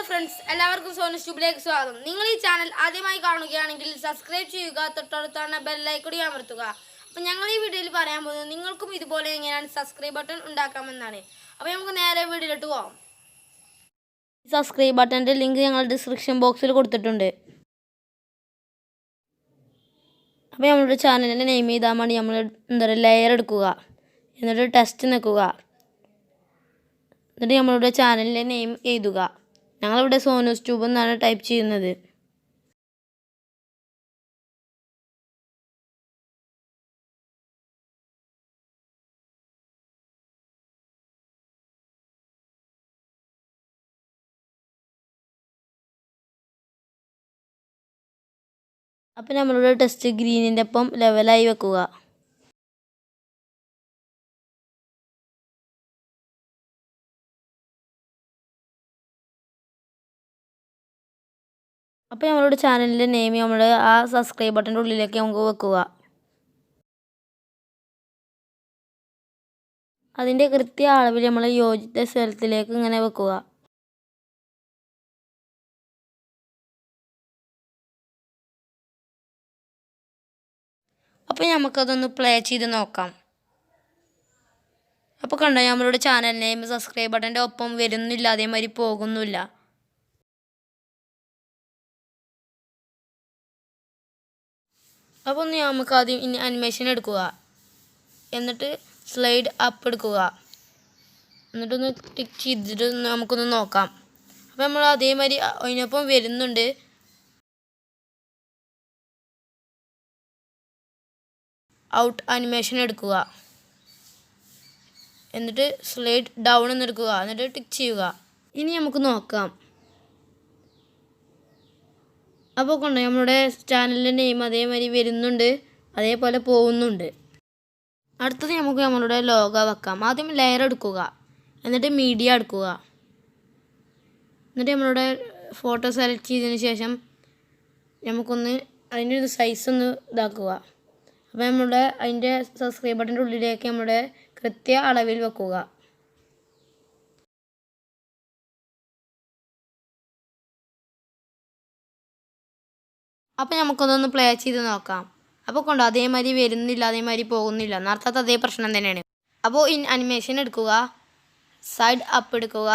friends, എല്ലാവർക്കും Sonuz Tube ലേക്ക് സ്വാഗതം. നിങ്ങൾ ഈ ചാനൽ ആദ്യമായി കാണുകയാണെങ്കിൽ സബ്സ്ക്രൈബ് ചെയ്യുക, തൊട്ടടുത്തുള്ള ബെൽ ഐക്കൺ അമർത്തുക. അപ്പോൾ ഞങ്ങൾ ഈ വീഡിയോയിൽ പറയാൻ പോകുന്നത് നിങ്ങൾക്കും ഇതുപോലെ എങ്ങനെയാണ് സബ്സ്ക്രൈബ് ബട്ടൺ ഉണ്ടാക്കാമെന്നാണ്. അപ്പോൾ നമുക്ക് നേരെ വീഡിയോയിലോട്ട് പോകാം. സബ്സ്ക്രൈബ് ബട്ടന്റെ ലിങ്ക് ഞങ്ങൾ ഡിസ്ക്രിപ്ഷൻ ബോക്സിൽ കൊടുത്തിട്ടുണ്ട്. അപ്പോൾ നമ്മുടെ ചാനലിന്റെ നെയിം ചെയ്താൽ മതി. നമ്മൾ ലെയർ എടുക്കുക, എന്നിട്ട് ടെസ്റ്റ് നിൽക്കുക, എന്നിട്ട് നമ്മളുടെ ചാനലിൻ്റെ നെയിം എഴുതുക. ഞങ്ങളിവിടെ സോനൂസ് ട്യൂബ് എന്നാണ് ടൈപ്പ് ചെയ്യുന്നത്. അപ്പം നമ്മളുടെ ടെസ്റ്റ് ഗ്രീനിൻ്റെ ഒപ്പം ലെവലായി വെക്കുക. അപ്പോൾ നമ്മളുടെ ചാനലിൻ്റെ നെയിം നമ്മൾ ആ സബ്സ്ക്രൈബ് ബട്ടൻ്റെ ഉള്ളിലേക്ക് നമുക്ക് വെക്കുക. അതിൻ്റെ കൃത്യ അളവിൽ നമ്മൾ യോജിച്ച സ്ഥലത്തിലേക്ക് ഇങ്ങനെ വെക്കുക. അപ്പോൾ നമുക്കതൊന്ന് പ്ലേ ചെയ്ത് നോക്കാം. അപ്പോൾ കണ്ടോ, നമ്മളുടെ ചാനൽ നെയിം സബ്സ്ക്രൈബ് ബട്ടൻ്റെ ഒപ്പം വരുന്നില്ല, അതേമാതിരി പോകുന്നില്ല. അപ്പോൾ നമുക്ക് ആദ്യം ഇനി അനിമേഷൻ എടുക്കുക, എന്നിട്ട് സ്ലൈഡ് അപ്പ് എടുക്കുക, എന്നിട്ടൊന്ന് ടിക്ക് ചെയ്തിട്ട് നമുക്കൊന്ന് നോക്കാം. അപ്പോൾ നമ്മൾ അതേമാതിരി അതിനൊപ്പം വരുന്നുണ്ട്. ഔട്ട് അനിമേഷൻ എടുക്കുക, എന്നിട്ട് സ്ലൈഡ് ഡൗൺ എന്നെടുക്കുക, എന്നിട്ട് ടിക്ക് ചെയ്യുക. ഇനി നമുക്ക് നോക്കാം. അപ്പോൾ കൊണ്ട് നമ്മുടെ ചാനലിൻ്റെ നെയിം അതേമാതിരി വരുന്നുണ്ട്, അതേപോലെ പോകുന്നുണ്ട്. അടുത്തത് നമുക്ക് നമ്മളുടെ ലോഗോ വെക്കാം. ആദ്യം ലെയർ എടുക്കുക, എന്നിട്ട് മീഡിയ എടുക്കുക, എന്നിട്ട് നമ്മളുടെ ഫോട്ടോ സെലക്ട് ചെയ്തതിന് ശേഷം നമുക്കൊന്ന് അതിൻ്റെ ഒരു സൈസ് ഒന്ന് ഇതാക്കുക. അപ്പോൾ അതിൻ്റെ സബ്സ്ക്രൈബ് ബട്ടൻ്റെ ഉള്ളിലേക്ക് നമ്മുടെ കൃത്യ അളവിൽ വെക്കുക. അപ്പോൾ നമുക്കൊന്നൊന്ന് പ്ലേ ചെയ്ത് നോക്കാം. അപ്പോൾ കൊണ്ടോ അതേമാതിരി വരുന്നില്ല, അതേമാതിരി പോകുന്നില്ല, നേരത്തെ അതേ പ്രശ്നം തന്നെയാണ്. അപ്പോൾ അനിമേഷൻ എടുക്കുക, സൈഡ് അപ്പ് എടുക്കുക,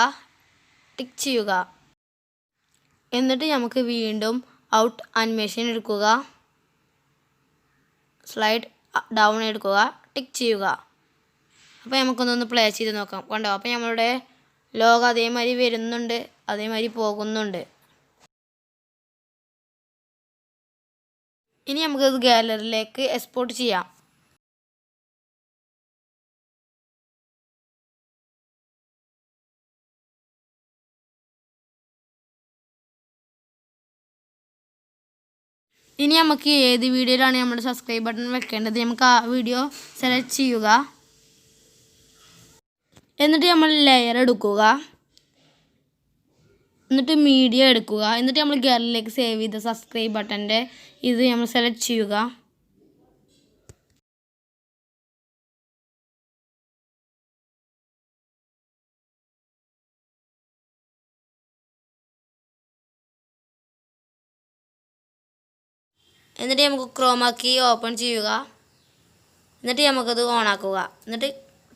ടിക്ക് ചെയ്യുക, എന്നിട്ട് നമുക്ക് വീണ്ടും ഔട്ട് അനിമേഷൻ എടുക്കുക, സ്ലൈഡ് ഡൗൺ എടുക്കുക, ടിക്ക് ചെയ്യുക. അപ്പോൾ നമുക്കൊന്നൊന്ന് പ്ലേ ചെയ്ത് നോക്കാം. കണ്ടോ, അപ്പോൾ നമ്മളുടെ ലോഗോ അതേമാതിരി വരുന്നുണ്ട്, അതേമാതിരി പോകുന്നുണ്ട്. ഇനി നമുക്കത് ഗാലറിയിലേക്ക് എക്സ്പോർട്ട് ചെയ്യാം. ഇനി നമുക്ക് ഏത് വീഡിയോയിലാണ് നമ്മുടെ സബ്സ്ക്രൈബ് ബട്ടൺ വെക്കേണ്ടത് നമുക്ക് ആ വീഡിയോ സെലക്ട് ചെയ്യുക, എന്നിട്ട് നമ്മൾ ലെയർ എടുക്കുക, എന്നിട്ട് മീഡിയ എടുക്കുക, എന്നിട്ട് നമ്മൾ ഗാലറിയിലേക്ക് സേവ് ചെയ്ത സബ്സ്ക്രൈബ് ബട്ടൻ്റെ ഇത് നമ്മൾ സെലക്ട് ചെയ്യുക. എന്നിട്ട് നമുക്ക് ക്രോമാ കീ ഓപ്പൺ ചെയ്യുക, എന്നിട്ട് നമുക്കത് ഓണാക്കുക, എന്നിട്ട്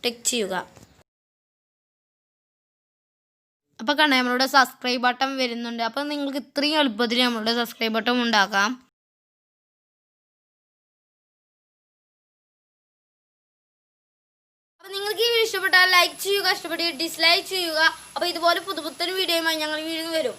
ടിക്ക് ചെയ്യുക. അപ്പോൾ കണ്ടോ, നമ്മളുടെ സബ്സ്ക്രൈബ് ബട്ടൺ വരുന്നുണ്ട്. അപ്പോൾ നിങ്ങൾക്ക് ഇത്രയും എളുപ്പത്തിൽ നമ്മളുടെ സബ്സ്ക്രൈബ് ബട്ടൺ ഉണ്ടാക്കാം. അപ്പോൾ നിങ്ങൾക്ക് ഈ വീഡിയോ ഇഷ്ടപ്പെട്ടാൽ ലൈക്ക് ചെയ്യുക, ഇഷ്ടപ്പെട്ട് ഡിസ്ലൈക്ക് ചെയ്യുക. അപ്പോൾ ഇതുപോലെ പുതുപുത്തൻ വീഡിയോയുമായി ഞങ്ങൾ വീണ്ടും വരും.